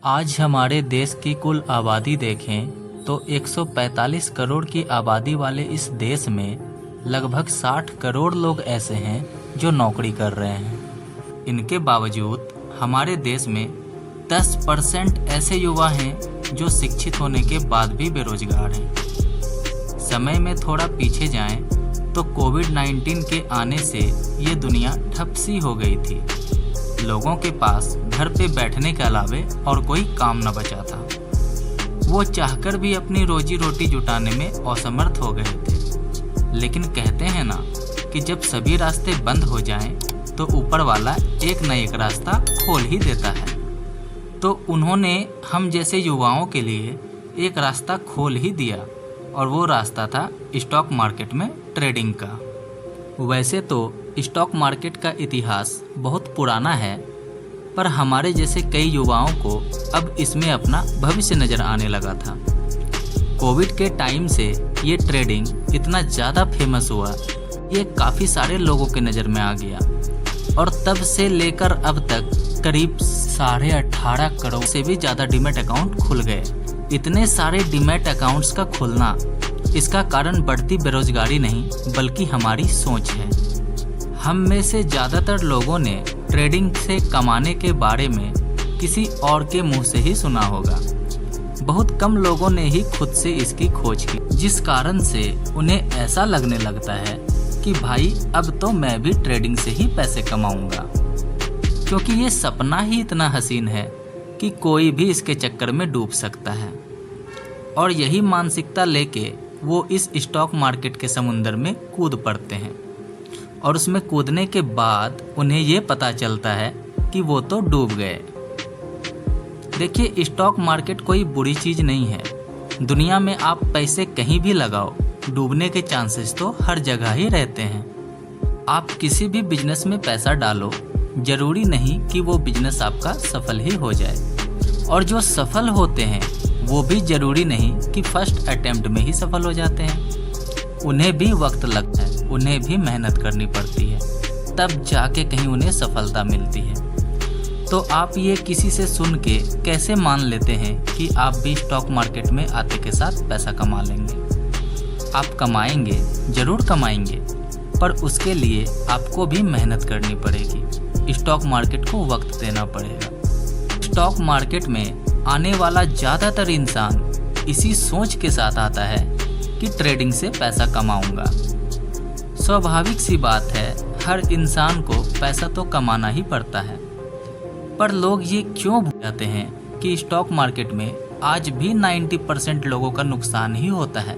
आज हमारे देश की कुल आबादी देखें तो 145 करोड़ की आबादी वाले इस देश में लगभग 60 करोड़ लोग ऐसे हैं जो नौकरी कर रहे हैं। इनके बावजूद हमारे देश में 10% ऐसे युवा हैं जो शिक्षित होने के बाद भी बेरोजगार हैं। समय में थोड़ा पीछे जाएं तो कोविड-19 के आने से ये दुनिया ठप सी हो गई थी। लोगों के पास घर पे बैठने के अलावे और कोई काम न बचा था। वो चाहकर भी अपनी रोजी रोटी जुटाने में असमर्थ हो गए थे। लेकिन कहते हैं ना कि जब सभी रास्ते बंद हो जाएं तो ऊपर वाला एक न एक रास्ता खोल ही देता है। तो उन्होंने हम जैसे युवाओं के लिए एक रास्ता खोल ही दिया और वो रास्ता था स्टॉक मार्केट में ट्रेडिंग का। वैसे तो स्टॉक मार्केट का इतिहास बहुत पुराना है, पर हमारे जैसे कई युवाओं को अब इसमें अपना भविष्य नज़र आने लगा था। कोविड के टाइम से ये ट्रेडिंग इतना ज़्यादा फेमस हुआ, ये काफ़ी सारे लोगों के नज़र में आ गया और तब से लेकर अब तक करीब 18.5 करोड़ से भी ज़्यादा डीमैट अकाउंट खुल गए। इतने सारे डीमैट अकाउंट्स का खुलना, इसका कारण बढ़ती बेरोजगारी नहीं बल्कि हमारी सोच है। हम में से ज़्यादातर लोगों ने ट्रेडिंग से कमाने के बारे में किसी और के मुंह से ही सुना होगा। बहुत कम लोगों ने ही खुद से इसकी खोज की, जिस कारण से उन्हें ऐसा लगने लगता है कि भाई अब तो मैं भी ट्रेडिंग से ही पैसे कमाऊंगा, क्योंकि ये सपना ही इतना हसीन है कि कोई भी इसके चक्कर में डूब सकता है। और यही मानसिकता लेके वो इस स्टॉक मार्केट के समुंदर में कूद पड़ते हैं और उसमें कूदने के बाद उन्हें ये पता चलता है कि वो तो डूब गए। देखिए, स्टॉक मार्केट कोई बुरी चीज़ नहीं है। दुनिया में आप पैसे कहीं भी लगाओ, डूबने के चांसेस तो हर जगह ही रहते हैं। आप किसी भी बिजनेस में पैसा डालो, ज़रूरी नहीं कि वो बिजनेस आपका सफल ही हो जाए। और जो सफल होते हैं वो भी ज़रूरी नहीं कि फर्स्ट अटेम्प्ट में ही सफल हो जाते हैं। उन्हें भी वक्त लगता है, उन्हें भी मेहनत करनी पड़ती है, तब जाके कहीं उन्हें सफलता मिलती है। तो आप ये किसी से सुन के कैसे मान लेते हैं कि आप भी स्टॉक मार्केट में आते के साथ पैसा कमा लेंगे। आप कमाएंगे, ज़रूर कमाएंगे, पर उसके लिए आपको भी मेहनत करनी पड़ेगी। स्टॉक मार्केट को वक्त देना पड़ेगा। स्टॉक मार्केट में आने वाला ज़्यादातर इंसान इसी सोच के साथ आता है कि ट्रेडिंग से पैसा कमाऊंगा। स्वाभाविक सी बात है, हर इंसान को पैसा तो कमाना ही पड़ता है, पर लोग ये क्यों भूल जाते हैं कि स्टॉक मार्केट में आज भी 90% लोगों का नुकसान ही होता है।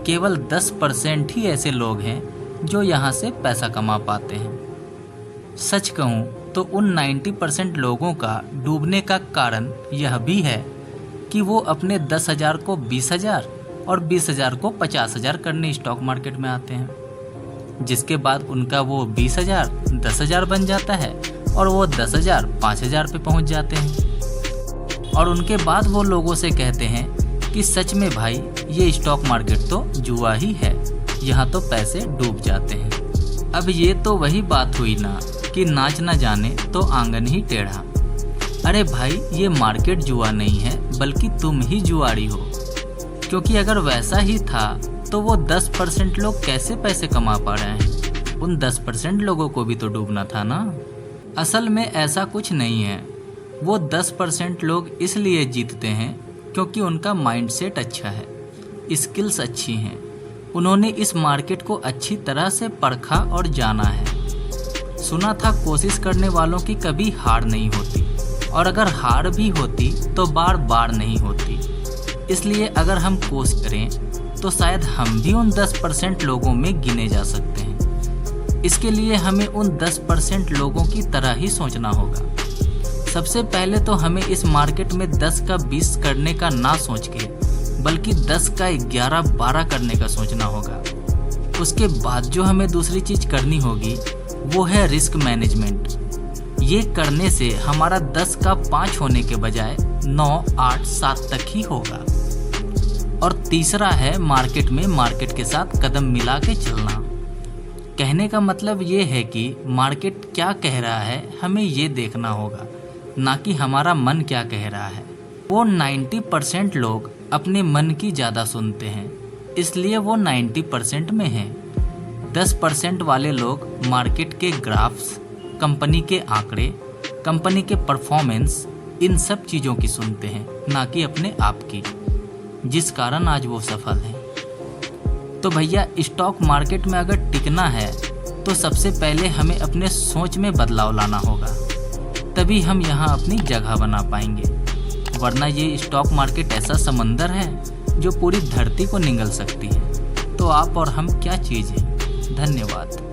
केवल 10% ही ऐसे लोग हैं जो यहाँ से पैसा कमा पाते हैं। सच कहूँ तो उन 90% लोगों का डूबने का कारण यह भी है कि वो अपने 10,000 को 20,000 और 20,000 को 50,000 करने स्टॉक मार्केट में आते हैं, जिसके बाद उनका वो 20,000 10,000 बन जाता है और वो 10,000 5,000 पे पहुंच जाते हैं। और उनके बाद वो लोगों से कहते हैं कि सच में भाई ये स्टॉक मार्केट तो जुआ ही है, यहाँ तो पैसे डूब जाते हैं। अब ये तो वही बात हुई ना कि नाच न जाने तो आंगन ही टेढ़ा। अरे भाई, ये मार्केट जुआ नहीं है बल्कि तुम ही जुआरी हो, क्योंकि अगर वैसा ही था तो वो 10% लोग कैसे पैसे कमा पा रहे हैं? उन 10% लोगों को भी तो डूबना था ना। असल में ऐसा कुछ नहीं है। वो 10% लोग इसलिए जीतते हैं क्योंकि उनका माइंडसेट अच्छा है, स्किल्स अच्छी हैं, उन्होंने इस मार्केट को अच्छी तरह से परखा और जाना है। सुना था कोशिश करने वालों की कभी हार नहीं होती, और अगर हार भी होती तो बार बार नहीं होती। इसलिए अगर हम कोशिश करें तो शायद हम भी उन 10% लोगों में गिने जा सकते हैं। इसके लिए हमें उन 10% लोगों की तरह ही सोचना होगा। सबसे पहले तो हमें इस मार्केट में 10 का 20 करने का ना सोच के, बल्कि 10 का 11-12 करने का सोचना होगा। उसके बाद जो हमें दूसरी चीज़ करनी होगी वो है रिस्क मैनेजमेंट। ये करने से हमारा 10 का 5 होने के बजाय 9, 8, 7 तक ही होगा। और तीसरा है मार्केट में मार्केट के साथ कदम मिला के चलना। कहने का मतलब ये है कि मार्केट क्या कह रहा है हमें ये देखना होगा, ना कि हमारा मन क्या कह रहा है। वो 90% लोग अपने मन की ज़्यादा सुनते हैं, इसलिए वो 90% में हैं। 10% वाले लोग मार्केट के ग्राफ्स, कंपनी के आंकड़े, कंपनी के परफॉर्मेंस, इन सब चीज़ों की सुनते हैं, ना कि अपने आप की, जिस कारण आज वो सफल हैं। तो भैया, स्टॉक मार्केट में अगर टिकना है तो सबसे पहले हमें अपने सोच में बदलाव लाना होगा, तभी हम यहाँ अपनी जगह बना पाएंगे। वरना ये स्टॉक मार्केट ऐसा समंदर है जो पूरी धरती को निगल सकती है। तो आप और हम क्या चीज़ हैं। धन्यवाद।